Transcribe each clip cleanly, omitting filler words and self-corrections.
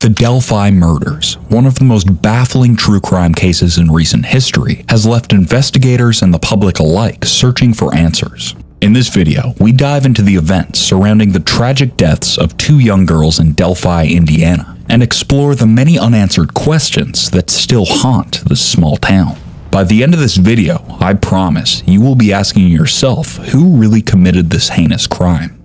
The Delphi murders, one of the most baffling true crime cases in recent history, has left investigators and the public alike searching for answers. In this video, we dive into the events surrounding the tragic deaths of two young girls in Delphi, Indiana, and explore the many unanswered questions that still haunt this small town. By the end of this video, I promise you will be asking yourself who really committed this heinous crime.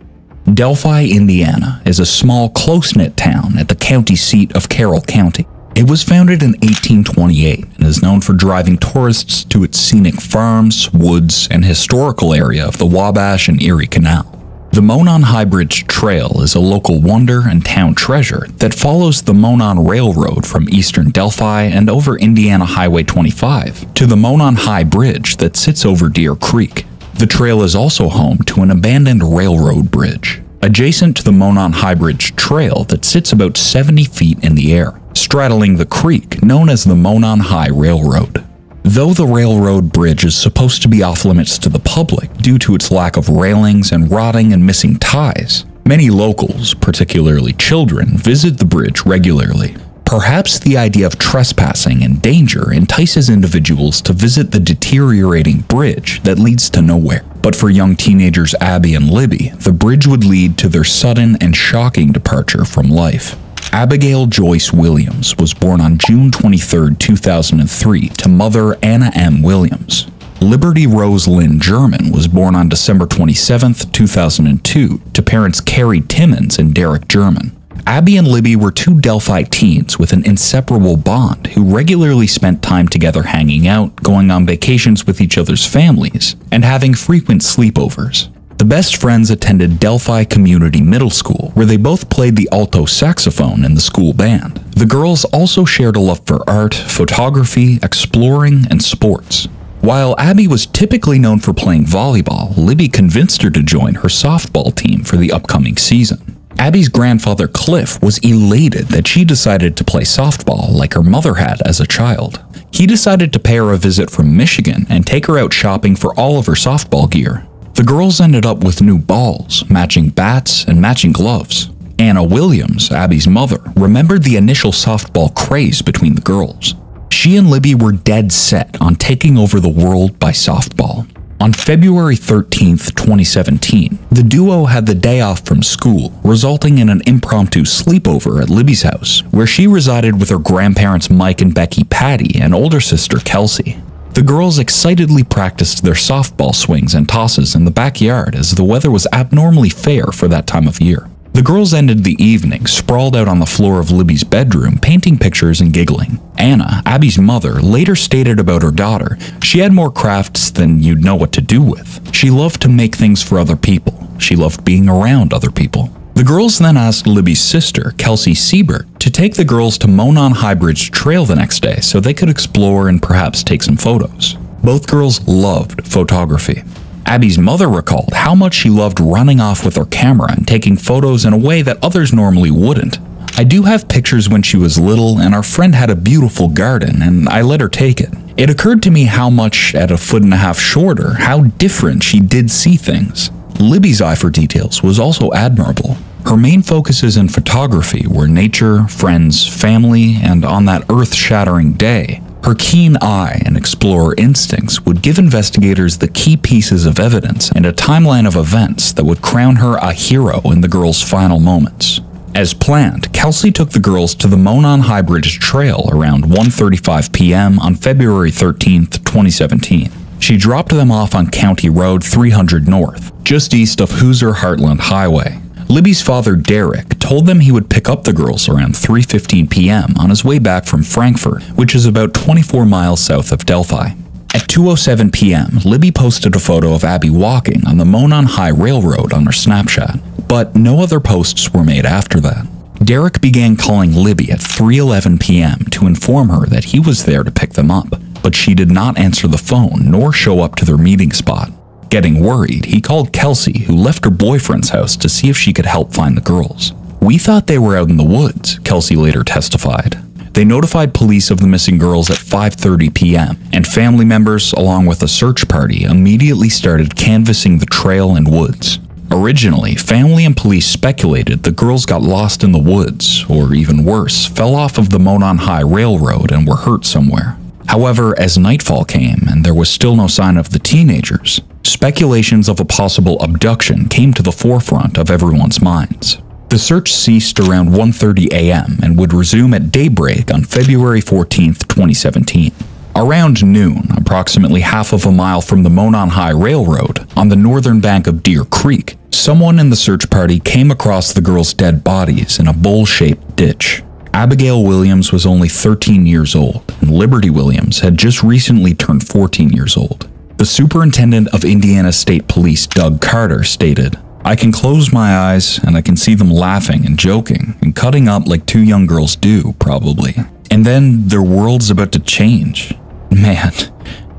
Delphi, Indiana is a small, close-knit town at the county seat of Carroll County. It was founded in 1828 and is known for driving tourists to its scenic farms, woods, and historical area of the Wabash and Erie Canal. The Monon High Bridge Trail is a local wonder and town treasure that follows the Monon Railroad from eastern Delphi and over Indiana Highway 25 to the Monon High Bridge that sits over Deer Creek. The trail is also home to an abandoned railroad bridge, adjacent to the Monon High Bridge Trail that sits about 70 feet in the air, straddling the creek known as the Monon High Railroad. Though the railroad bridge is supposed to be off limits to the public due to its lack of railings and rotting and missing ties, many locals, particularly children, visit the bridge regularly. Perhaps the idea of trespassing and danger entices individuals to visit the deteriorating bridge that leads to nowhere. But for young teenagers Abby and Libby, the bridge would lead to their sudden and shocking departure from life. Abigail Joyce Williams was born on June 23, 2003 to mother Anna M. Williams. Liberty Rose Lynn German was born on December 27, 2002 to parents Carrie Timmons and Derek German. Abby and Libby were two Delphi teens with an inseparable bond who regularly spent time together hanging out, going on vacations with each other's families, and having frequent sleepovers. The best friends attended Delphi Community Middle School, where they both played the alto saxophone in the school band. The girls also shared a love for art, photography, exploring, and sports. While Abby was typically known for playing volleyball, Libby convinced her to join her softball team for the upcoming season. Abby's grandfather Cliff was elated that she decided to play softball like her mother had as a child. He decided to pay her a visit from Michigan and take her out shopping for all of her softball gear. The girls ended up with new balls, matching bats, and matching gloves. Anna Williams, Abby's mother, remembered the initial softball craze between the girls. She and Libby were dead set on taking over the world by softball. On February 13, 2017, the duo had the day off from school, resulting in an impromptu sleepover at Libby's house, where she resided with her grandparents Mike and Becky Patty and older sister Kelsey. The girls excitedly practiced their softball swings and tosses in the backyard as the weather was abnormally fair for that time of year. The girls ended the evening sprawled out on the floor of Libby's bedroom, painting pictures and giggling. Anna, Abby's mother, later stated about her daughter, she had more crafts than you'd know what to do with. She loved to make things for other people. She loved being around other people. The girls then asked Libby's sister, Kelsey Siebert, to take the girls to Monon High Bridge Trail the next day so they could explore and perhaps take some photos. Both girls loved photography. Abby's mother recalled how much she loved running off with her camera and taking photos in a way that others normally wouldn't. I do have pictures when she was little, and our friend had a beautiful garden, and I let her take it. It occurred to me how much, at 1.5 feet shorter, how different she did see things. Libby's eye for details was also admirable. Her main focuses in photography were nature, friends, family, and on that earth-shattering day, her keen eye and explorer instincts would give investigators the key pieces of evidence and a timeline of events that would crown her a hero in the girls' final moments. As planned, Kelsey took the girls to the Monon High Bridge Trail around 1:35 p.m. on February 13, 2017. She dropped them off on County Road 300 North, just east of Hoosier Heartland Highway. Libby's father, Derek, told them he would pick up the girls around 3:15 p.m. on his way back from Frankfort, which is about 24 miles south of Delphi. At 2:07 p.m., Libby posted a photo of Abby walking on the Monon High Railroad on her Snapchat, but no other posts were made after that. Derek began calling Libby at 3:11 p.m. to inform her that he was there to pick them up, but she did not answer the phone nor show up to their meeting spot. Getting worried, he called Kelsey, who left her boyfriend's house to see if she could help find the girls. "We thought they were out in the woods," Kelsey later testified. They notified police of the missing girls at 5:30 p.m., and family members, along with a search party, immediately started canvassing the trail and woods. Originally, family and police speculated the girls got lost in the woods, or even worse, fell off of the Monon High Railroad and were hurt somewhere. However, as nightfall came and there was still no sign of the teenagers, speculations of a possible abduction came to the forefront of everyone's minds. The search ceased around 1:30 a.m. and would resume at daybreak on February 14, 2017. Around noon, approximately half of a mile from the Monon High Railroad, on the northern bank of Deer Creek, someone in the search party came across the girls' dead bodies in a bowl-shaped ditch. Abigail Williams was only 13 years old, and Liberty Williams had just recently turned 14 years old. The superintendent of Indiana State Police, Doug Carter, stated, "I can close my eyes and I can see them laughing and joking and cutting up like two young girls do, probably. And then their world's about to change. Man,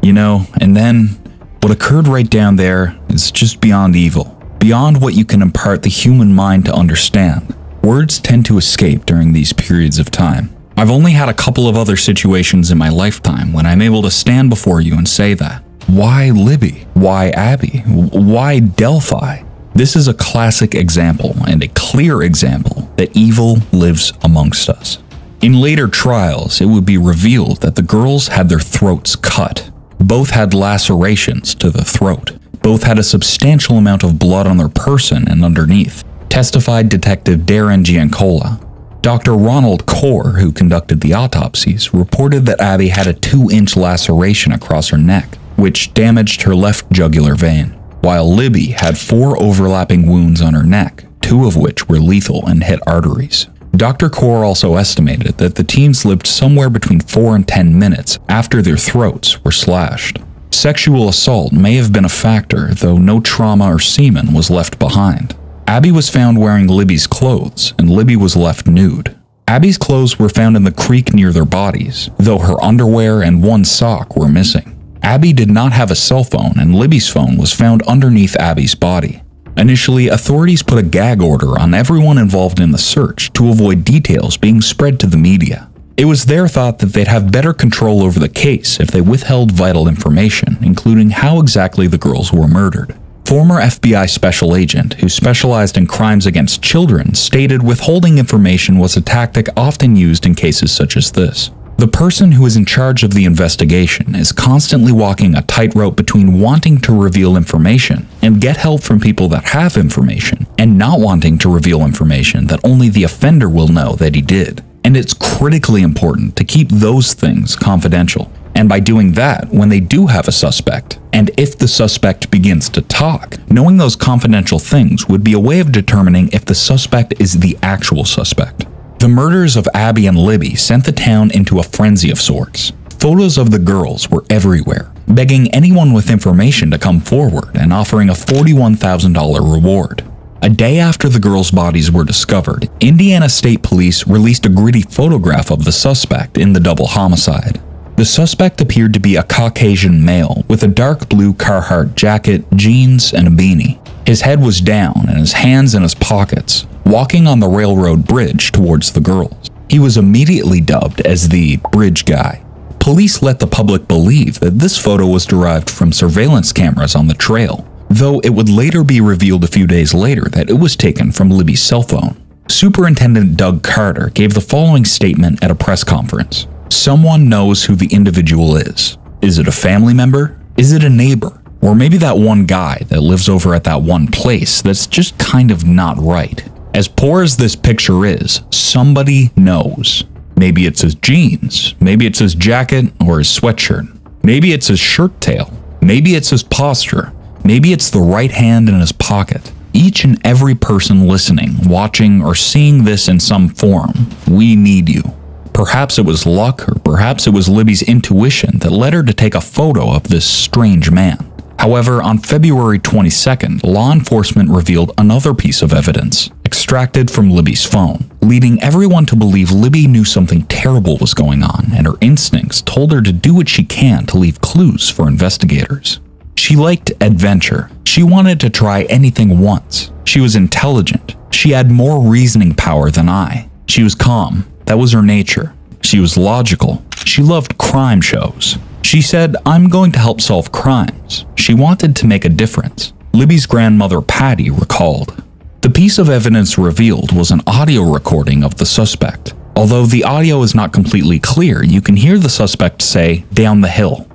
and then what occurred right down there is just beyond evil, beyond what you can impart the human mind to understand. Words tend to escape during these periods of time. I've only had a couple of other situations in my lifetime when I'm able to stand before you and say that. Why Libby? Why Abby? Why Delphi?" This is a classic example and a clear example that evil lives amongst us. In later trials, it would be revealed that the girls had their throats cut. Both had lacerations to the throat. Both had a substantial amount of blood on their person and underneath, testified Detective Darren Giancola. Dr. Ronald Corr, who conducted the autopsies, reported that Abby had a 2-inch laceration across her neck, which damaged her left jugular vein, while Libby had 4 overlapping wounds on her neck, 2 of which were lethal and hit arteries. Dr. Corr also estimated that the teens lived somewhere between 4 and 10 minutes after their throats were slashed. Sexual assault may have been a factor, though no trauma or semen was left behind. Abby was found wearing Libby's clothes, and Libby was left nude. Abby's clothes were found in the creek near their bodies, though her underwear and 1 sock were missing. Abby did not have a cell phone, and Libby's phone was found underneath Abby's body. Initially, authorities put a gag order on everyone involved in the search to avoid details being spread to the media. It was their thought that they'd have better control over the case if they withheld vital information, including how exactly the girls were murdered. Former FBI special agent who specialized in crimes against children stated withholding information was a tactic often used in cases such as this. The person who is in charge of the investigation is constantly walking a tightrope between wanting to reveal information and get help from people that have information, and not wanting to reveal information that only the offender will know that he did. And it's critically important to keep those things confidential. And by doing that, when they do have a suspect, and if the suspect begins to talk, knowing those confidential things would be a way of determining if the suspect is the actual suspect. The murders of Abby and Libby sent the town into a frenzy of sorts. Photos of the girls were everywhere, begging anyone with information to come forward and offering a $41,000 reward. A day after the girls' bodies were discovered, Indiana State Police released a gritty photograph of the suspect in the double homicide. The suspect appeared to be a Caucasian male with a dark blue Carhartt jacket, jeans, and a beanie. His head was down and his hands in his pockets, walking on the railroad bridge towards the girls. He was immediately dubbed as the Bridge Guy. Police let the public believe that this photo was derived from surveillance cameras on the trail, though it would later be revealed a few days later that it was taken from Libby's cell phone. Superintendent Doug Carter gave the following statement at a press conference. "Someone knows who the individual is. Is it a family member? Is it a neighbor? Or maybe that one guy that lives over at that one place that's just kind of not right? As poor as this picture is, somebody knows. Maybe it's his jeans, maybe it's his jacket or his sweatshirt. Maybe it's his shirt tail. Maybe it's his posture. Maybe it's the right hand in his pocket. Each and every person listening, watching, or seeing this in some form, we need you." Perhaps it was luck, or perhaps it was Libby's intuition that led her to take a photo of this strange man. However, on February 22nd, law enforcement revealed another piece of evidence, extracted from Libby's phone, leading everyone to believe Libby knew something terrible was going on, and her instincts told her to do what she can to leave clues for investigators. She liked adventure. She wanted to try anything once. She was intelligent. She had more reasoning power than I. She was calm. That was her nature. She was logical. She loved crime shows. She said, "I'm going to help solve crimes." She wanted to make a difference. Libby's grandmother Patty recalled. The piece of evidence revealed was an audio recording of the suspect. Although the audio is not completely clear, you can hear the suspect say, "Down the hill."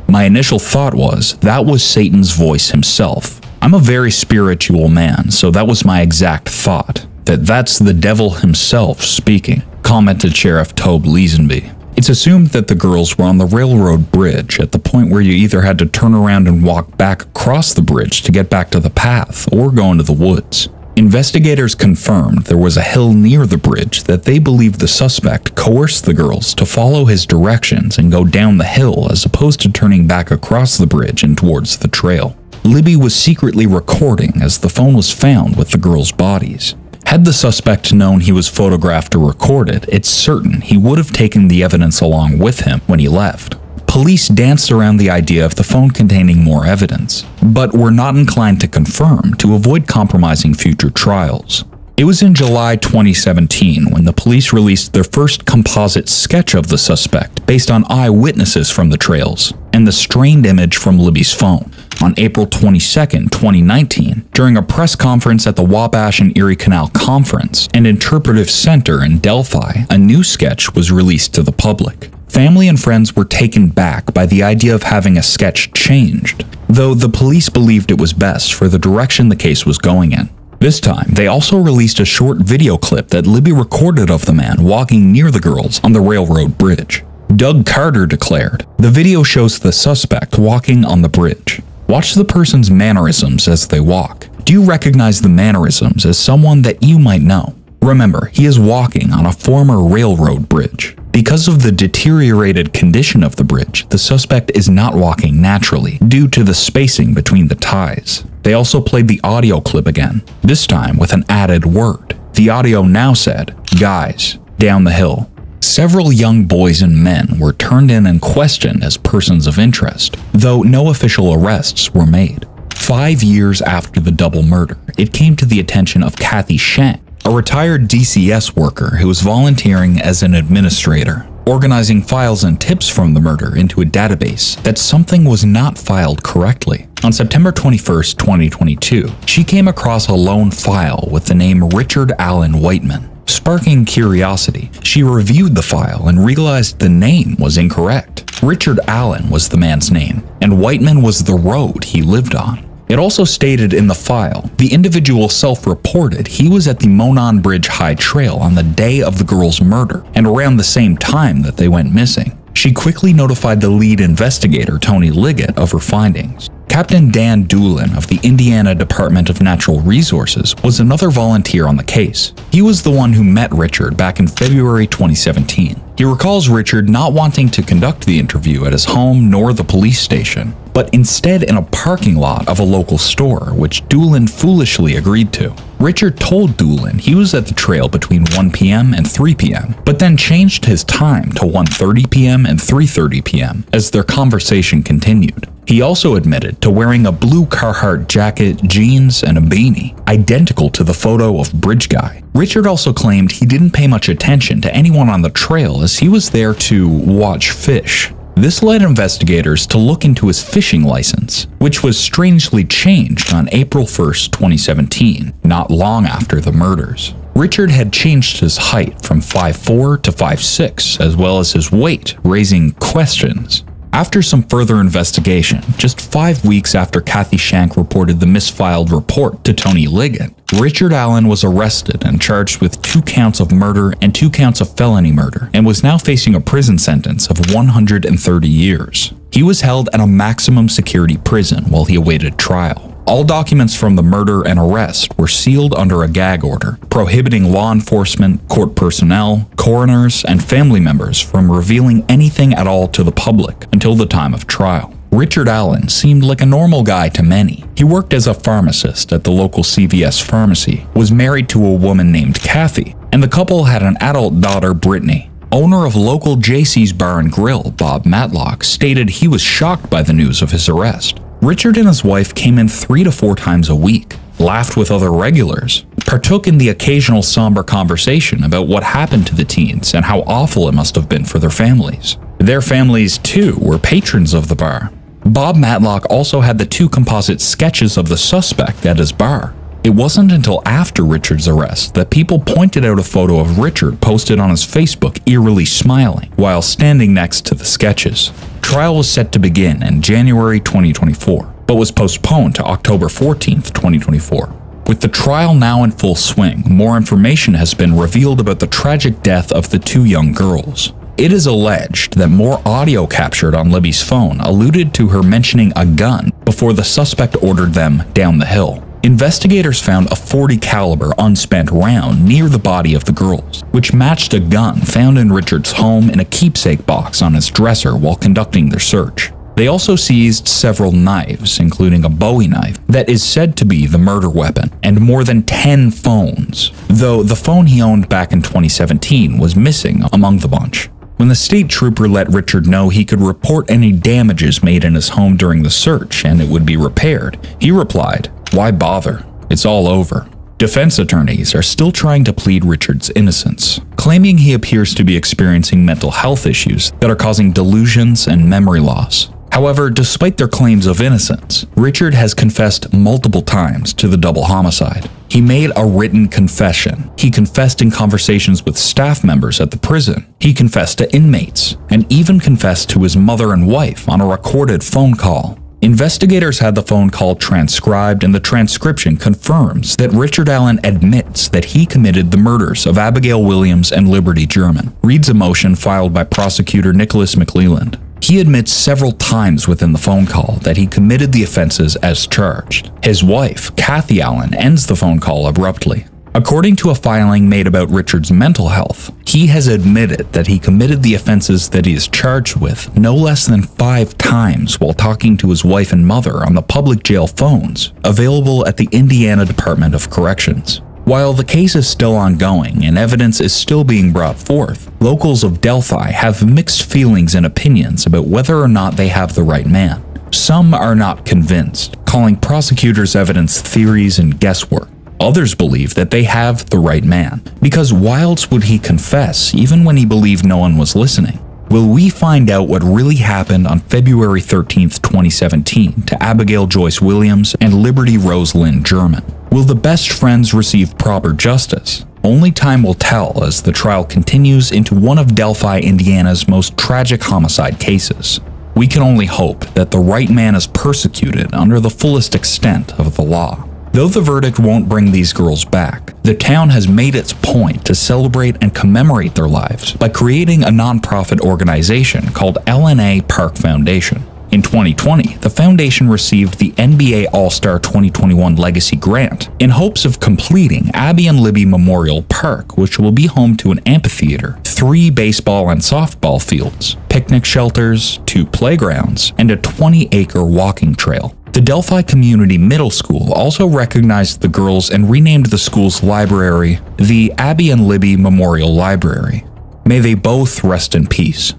My initial thought was, that was Satan's voice himself. I'm a very spiritual man, so that was my exact thought, that that's the devil himself speaking, commented Sheriff Tobe Leesenby. It's assumed that the girls were on the railroad bridge at the point where you either had to turn around and walk back across the bridge to get back to the path or go into the woods. Investigators confirmed there was a hill near the bridge that they believed the suspect coerced the girls to follow his directions and go down the hill as opposed to turning back across the bridge and towards the trail. Libby was secretly recording as the phone was found with the girls' bodies. Had the suspect known he was photographed or recorded, it's certain he would have taken the evidence along with him when he left. Police danced around the idea of the phone containing more evidence, but were not inclined to confirm to avoid compromising future trials. It was in July 2017 when the police released their first composite sketch of the suspect based on eyewitnesses from the trails and the strained image from Libby's phone. On April 22, 2019, during a press conference at the Wabash and Erie Canal Conference and Interpretive Center in Delphi, a new sketch was released to the public. Family and friends were taken back by the idea of having a sketch changed, though the police believed it was best for the direction the case was going in. This time, they also released a short video clip that Libby recorded of the man walking near the girls on the railroad bridge. Doug Carter declared, "The video shows the suspect walking on the bridge. Watch the person's mannerisms as they walk. Do you recognize the mannerisms as someone that you might know? Remember, he is walking on a former railroad bridge. Because of the deteriorated condition of the bridge, the suspect is not walking naturally due to the spacing between the ties." They also played the audio clip again, this time with an added word. The audio now said, "Guys, down the hill." Several young boys and men were turned in and questioned as persons of interest, though no official arrests were made. 5 years after the double murder, it came to the attention of Kathy Shank, a retired DCS worker who was volunteering as an administrator, organizing files and tips from the murder into a database, that something was not filed correctly. On September 21, 2022, she came across a lone file with the name Richard Allen Whiteman. Sparking curiosity, she reviewed the file and realized the name was incorrect. Richard Allen was the man's name, and Whiteman was the road he lived on. It also stated in the file, the individual self-reported he was at the Monon Bridge High Trail on the day of the girl's murder and around the same time that they went missing. She quickly notified the lead investigator, Tony Liggett, of her findings. Captain Dan Doolin of the Indiana Department of Natural Resources was another volunteer on the case. He was the one who met Richard back in February 2017. He recalls Richard not wanting to conduct the interview at his home nor the police station, but instead in a parking lot of a local store, which Doolin foolishly agreed to. Richard told Doolin he was at the trail between 1 p.m. and 3 p.m., but then changed his time to 1:30 p.m. and 3:30 p.m. as their conversation continued. He also admitted to wearing a blue Carhartt jacket, jeans, and a beanie, identical to the photo of Bridge Guy. Richard also claimed he didn't pay much attention to anyone on the trail as he was there to watch fish. This led investigators to look into his fishing license, which was strangely changed on April 1, 2017, not long after the murders. Richard had changed his height from 5'4" to 5'6", as well as his weight, raising questions. After some further investigation, just 5 weeks after Kathy Shank reported the misfiled report to Tony Liggett, Richard Allen was arrested and charged with 2 counts of murder and 2 counts of felony murder, and was now facing a prison sentence of 130 years. He was held at a maximum security prison while he awaited trial. All documents from the murder and arrest were sealed under a gag order, prohibiting law enforcement, court personnel, coroners, and family members from revealing anything at all to the public until the time of trial. Richard Allen seemed like a normal guy to many. He worked as a pharmacist at the local CVS pharmacy, was married to a woman named Kathy, and the couple had an adult daughter, Brittany. Owner of local JC's Bar and Grill, Bob Matlock, stated he was shocked by the news of his arrest. Richard and his wife came in 3 to 4 times a week, laughed with other regulars, partook in the occasional somber conversation about what happened to the teens and how awful it must have been for their families. Their families, too, were patrons of the bar. Bob Matlock also had the 2 composite sketches of the suspect at his bar. It wasn't until after Richard's arrest that people pointed out a photo of Richard posted on his Facebook eerily smiling while standing next to the sketches. Trial was set to begin in January 2024, but was postponed to October 14, 2024. With the trial now in full swing, more information has been revealed about the tragic death of the 2 young girls. It is alleged that more audio captured on Libby's phone alluded to her mentioning a gun before the suspect ordered them down the hill. Investigators found a .40 caliber unspent round near the body of the girls, which matched a gun found in Richard's home in a keepsake box on his dresser while conducting their search. They also seized several knives, including a Bowie knife that is said to be the murder weapon, and more than 10 phones, though the phone he owned back in 2017 was missing among the bunch. When the state trooper let Richard know he could report any damages made in his home during the search and it would be repaired, he replied, "Why bother? It's all over." Defense attorneys are still trying to plead Richard's innocence, claiming he appears to be experiencing mental health issues that are causing delusions and memory loss. However, despite their claims of innocence, Richard has confessed multiple times to the double homicide. He made a written confession. He confessed in conversations with staff members at the prison. He confessed to inmates, and even confessed to his mother and wife on a recorded phone call. Investigators had the phone call transcribed, and the transcription confirms that Richard Allen admits that he committed the murders of Abigail Williams and Liberty German, reads a motion filed by prosecutor Nicholas McLeland. He admits several times within the phone call that he committed the offenses as charged. His wife, Kathy Allen, ends the phone call abruptly. According to a filing made about Richard's mental health, he has admitted that he committed the offenses that he is charged with no less than 5 times while talking to his wife and mother on the public jail phones available at the Indiana Department of Corrections. While the case is still ongoing and evidence is still being brought forth, locals of Delphi have mixed feelings and opinions about whether or not they have the right man. Some are not convinced, calling prosecutors' evidence theories and guesswork. Others believe that they have the right man, because why else would he confess even when he believed no one was listening? Will we find out what really happened on February 13th, 2017 to Abigail Joyce Williams and Liberty Rose Lynn German? Will the best friends receive proper justice? Only time will tell as the trial continues into one of Delphi, Indiana's most tragic homicide cases. We can only hope that the right man is persecuted under the fullest extent of the law. Though the verdict won't bring these girls back, the town has made its point to celebrate and commemorate their lives by creating a nonprofit organization called LNA Park Foundation. In 2020, the foundation received the NBA All-Star 2021 Legacy Grant in hopes of completing Abby and Libby Memorial Park, which will be home to an amphitheater, 3 baseball and softball fields, picnic shelters, 2 playgrounds, and a 20-acre walking trail. The Delphi Community Middle School also recognized the girls and renamed the school's library the Abby and Libby Memorial Library. May they both rest in peace.